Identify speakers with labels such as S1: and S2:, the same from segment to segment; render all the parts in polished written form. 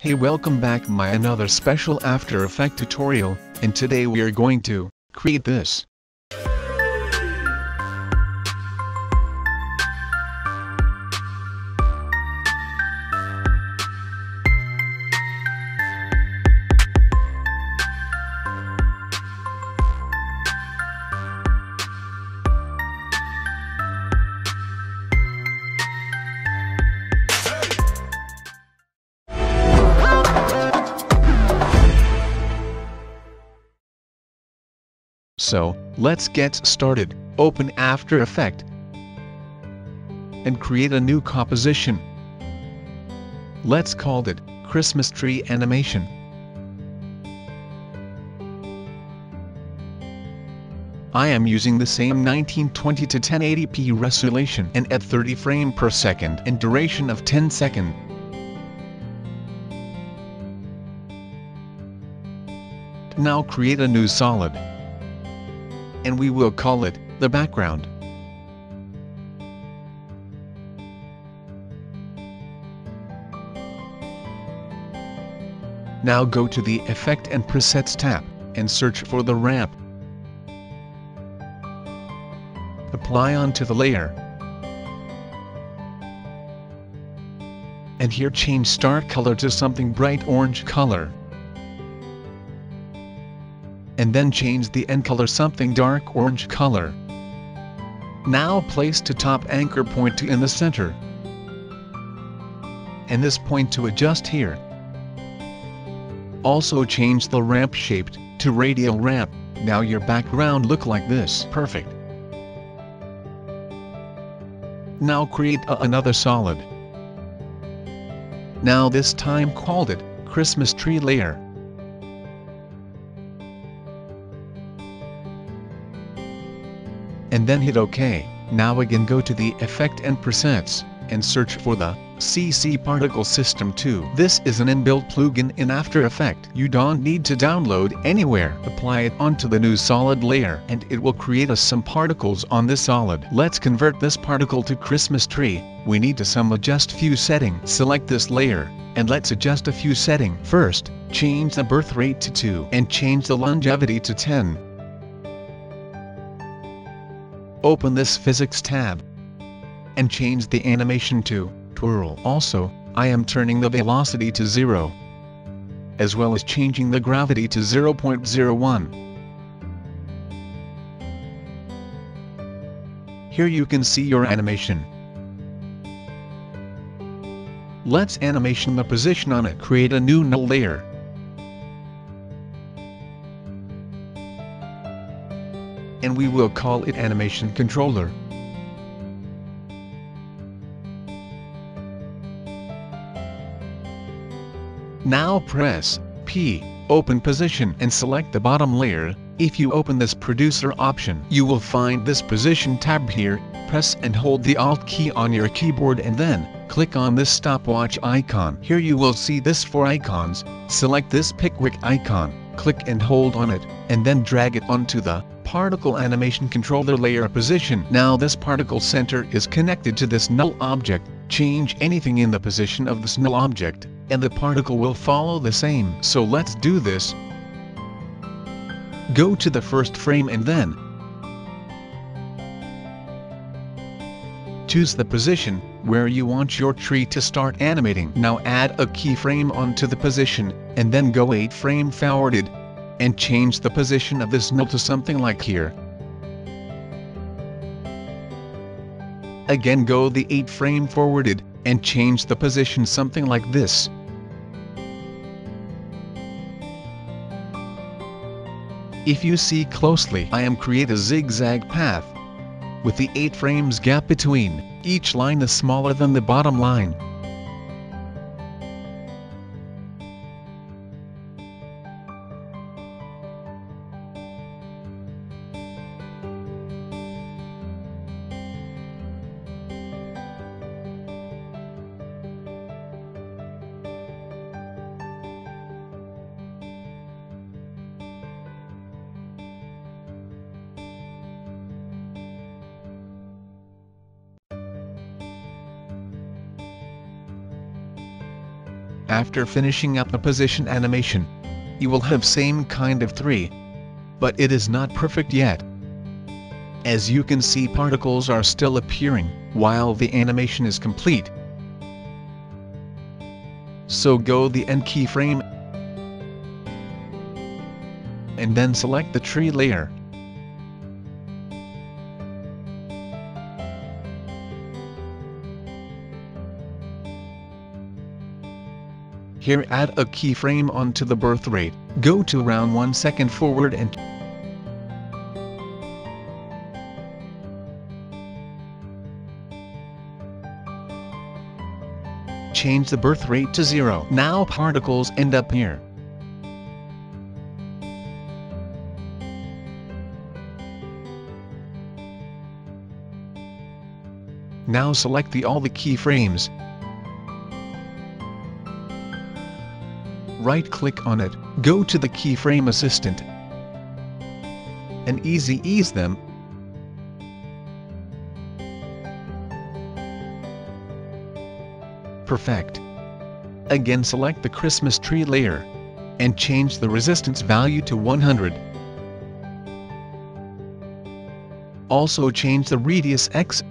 S1: Hey, welcome back my another special After Effects tutorial, and today we are going to create this. So, let's get started. Open After Effects and create a new composition. Let's call it Christmas Tree Animation. I am using the same 1920 to 1080p resolution and at 30 frames per second and duration of 10 seconds. Now create a new solid, and we will call it the background. Now go to the Effect and Presets tab and search for the ramp. Apply onto the layer. And here change start color to something bright orange color. And then change the end color something dark orange color. Now place the top anchor point to in the center. And this point to adjust here. Also change the ramp shape to radial ramp. Now your background look like this. Perfect. Now create another solid. Now this time called it Christmas Tree Layer. And then hit OK. Now again go to the Effect and Presets, and search for the CC Particle System 2. This is an inbuilt plugin in After Effects. You don't need to download anywhere. Apply it onto the new solid layer, and it will create us some particles on this solid. Let's convert this particle to Christmas tree. We need to adjust few settings. Select this layer, and let's adjust a few settings. First, change the birth rate to 2, and change the longevity to 10. Open this Physics tab and change the animation to twirl. Also, I am turning the velocity to 0, as well as changing the gravity to 0.01. Here you can see your animation. Let's animation the position on it. Create a new null layer. And we will call it Animation Controller. Now press P, open position, and select the bottom layer. If you open this producer option, you will find this position tab here. Press and hold the Alt key on your keyboard and then click on this stopwatch icon. Here you will see this 4 icons. Select this Pickwick icon, click and hold on it, and then drag it onto the Particle Animation Controller layer position. Now this particle center is connected to this null object. Change anything in the position of this null object, and the particle will follow the same. So let's do this. Go to the first frame and then choose the position where you want your tree to start animating. Now add a keyframe onto the position, and then go 8 frames forwarded, and change the position of this null to something like here. Again go the 8 frames forwarded, and change the position something like this. If you see closely, I am create a zigzag path with the 8 frames gap between. Each line is smaller than the bottom line. After finishing up the position animation, you will have same kind of 3. But it is not perfect yet. As you can see, particles are still appearing, while the animation is complete. So go the end keyframe, and then select the tree layer. Here add a keyframe onto the birth rate, go to around 1 second forward and change the birth rate to 0. Now particles end up here. Now select all the keyframes. Right-click on it, go to the keyframe assistant, and ease them. Perfect. Again select the Christmas tree layer, and change the resistance value to 100. Also change the radius X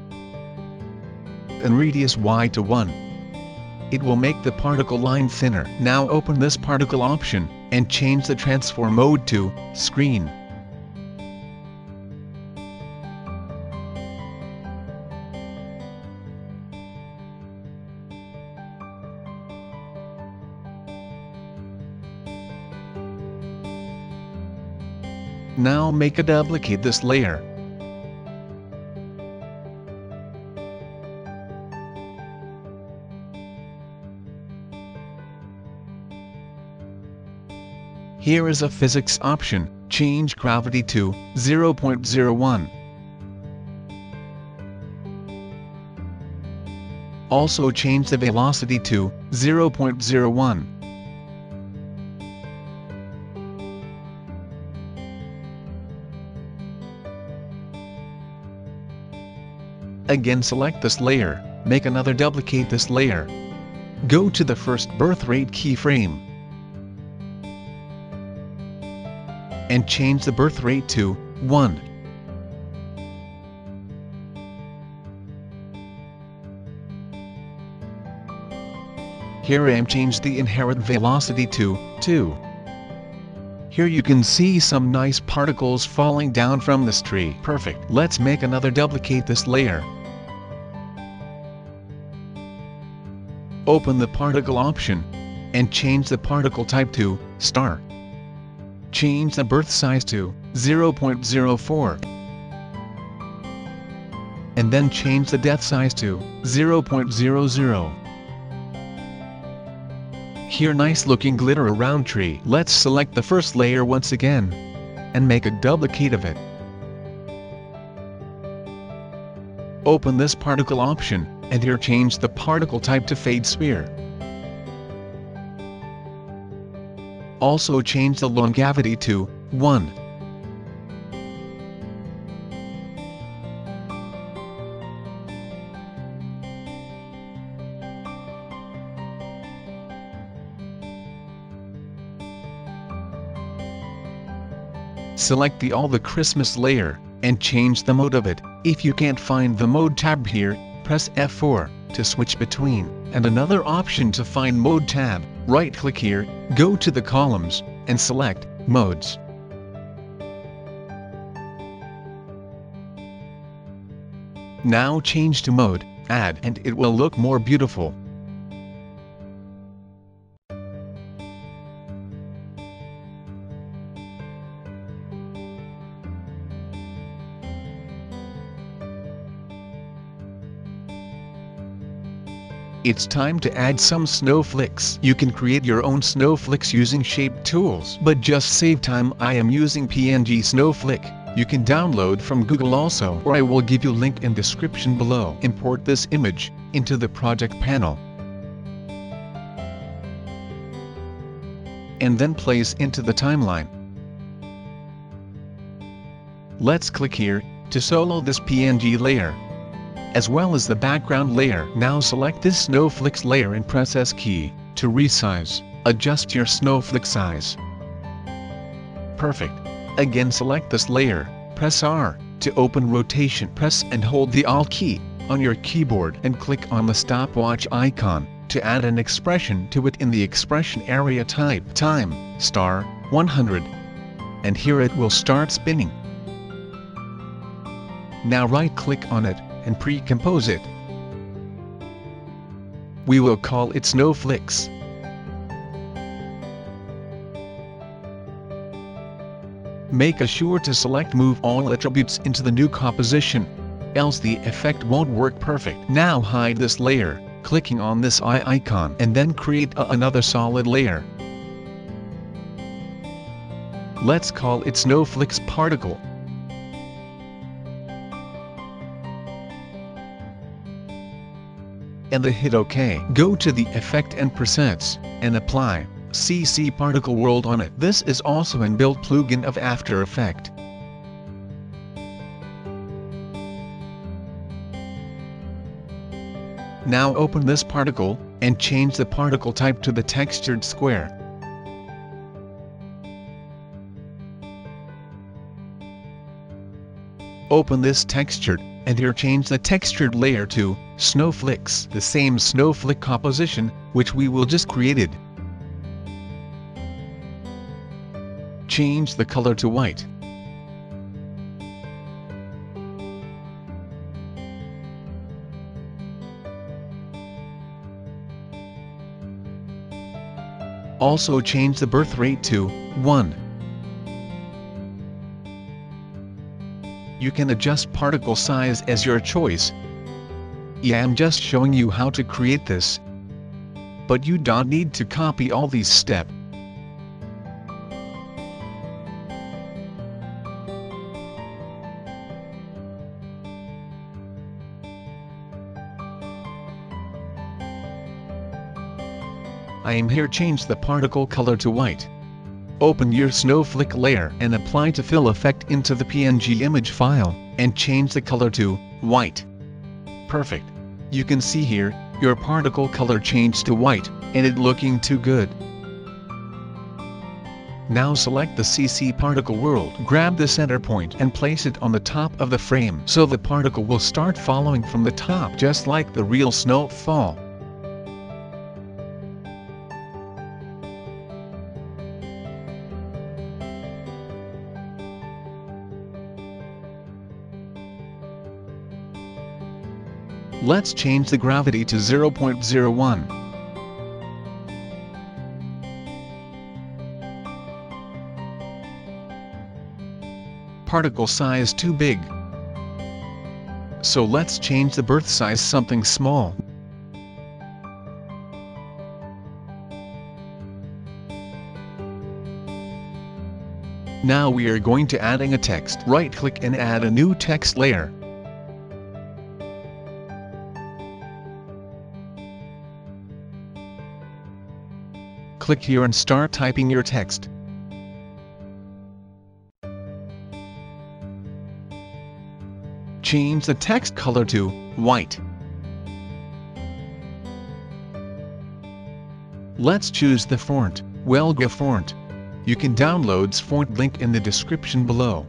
S1: and radius Y to 1. It will make the particle line thinner. Now open this particle option, and change the transform mode to screen. Now make a duplicate this layer. Here is a physics option, change gravity to 0.01. Also change the velocity to 0.01. Again select this layer, make another duplicate this layer. Go to the first birth rate keyframe, and change the birth rate to 1. Here I am changed the inherent velocity to 2. Here you can see some nice particles falling down from this tree. Perfect. Let's make another duplicate this layer. Open the particle option, and change the particle type to star. Change the birth size to 0.04. And then change the death size to 0.00. Here nice looking glitter around tree. Let's select the first layer once again, and make a duplicate of it. Open this particle option, and here change the particle type to fade sphere. Also change the longevity to 1. Select all the Christmas layer, and change the mode of it. If you can't find the mode tab here, press F4 to switch between, and another option to find mode tab. Right-click here, go to the columns, and select Modes. Now change to Mode, Add, and it will look more beautiful. It's time to add some snowflakes. You can create your own snowflakes using shape tools. But just save time, I am using PNG snowflake. You can download from Google also, or I will give you link in description below. Import this image into the project panel, and then place into the timeline. Let's click here to solo this PNG layer, as well as the background layer. Now select this snowflakes layer and press S key To resize, adjust your snowflake size. Perfect. Again select this layer, press R. To open rotation, press and hold the Alt key on your keyboard and click on the stopwatch icon to add an expression to it in the expression area. Type time, *100. And here it will start spinning. Now right-click on it and pre-compose it. We will call it Snowflakes. Make sure to select Move All Attributes into the new composition, else the effect won't work perfect. Now hide this layer, clicking on this eye icon and then create another solid layer. Let's call it Snowflakes Particle. And hit OK. Go to the Effect and Presets, and apply CC Particle World on it. This is also an inbuilt plugin of After Effects. Now open this particle, and change the particle type to the textured square. Open this textured, and here change the textured layer to Snowflakes, the same snowflake composition, which we will just created. Change the color to white. Also change the birth rate to 1. You can adjust particle size as your choice. Yeah, I'm just showing you how to create this. But you don't need to copy all these steps. I am here change the particle color to white. Open your snowflake layer and apply to fill effect into the PNG image file, and change the color to white. Perfect. You can see here, your particle color changed to white, and it looking too good. Now select the CC Particle World. Grab the center point and place it on the top of the frame so the particle will start following from the top just like the real snowfall. Let's change the gravity to 0.01. Particle size too big. So let's change the birth size something small. Now we are going to adding a text. Right-click and add a new text layer. Click here and start typing your text. Change the text color to white. Let's choose the font, Welga font. You can download this font link in the description below.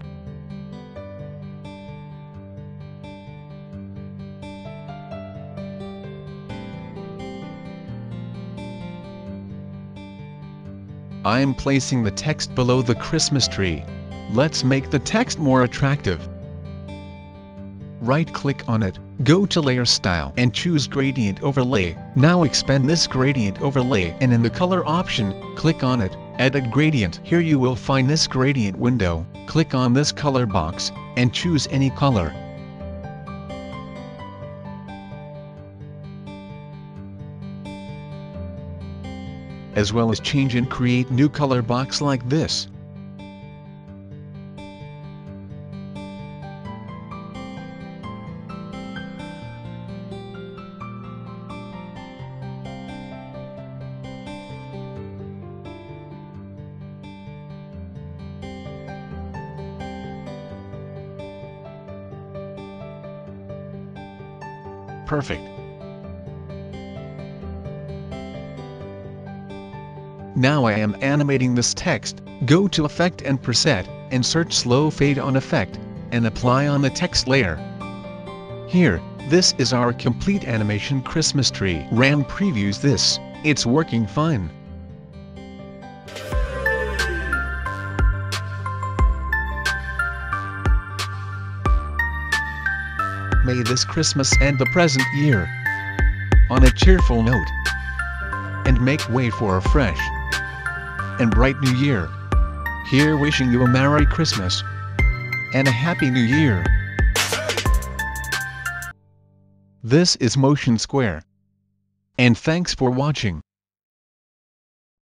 S1: I am placing the text below the Christmas tree. Let's make the text more attractive. Right-click on it, go to Layer Style and choose Gradient Overlay. Now expand this gradient overlay and in the color option, click on it, Edit Gradient. Here you will find this gradient window. Click on this color box and choose any color. As well as change and create new color box like this. Perfect. Now I am animating this text. Go to Effect and Preset, and search Slow Fade on Effect, and apply on the text layer. Here, this is our complete animation Christmas tree. RAM previews this, it's working fine. May this Christmas and the present year on a cheerful note, and make way for a fresh and bright new year. Here wishing you a Merry Christmas and a Happy New Year. This is Motion Square, and thanks for watching.